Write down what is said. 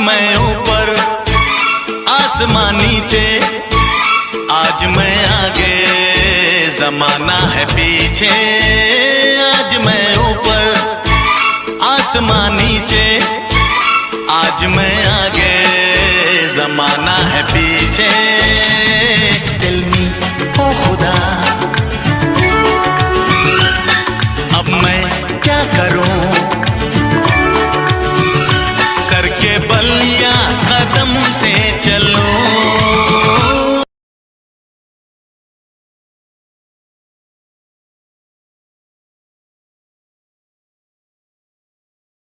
मैं ऊपर आसमां नीचे, आज मैं आगे जमाना है पीछे। आज मैं ऊपर आसमां नीचे, आज मैं आगे जमाना है पीछे। दिल में ओ खुदा अब मैं क्या करूं, सर के बल या कदम से चलूं।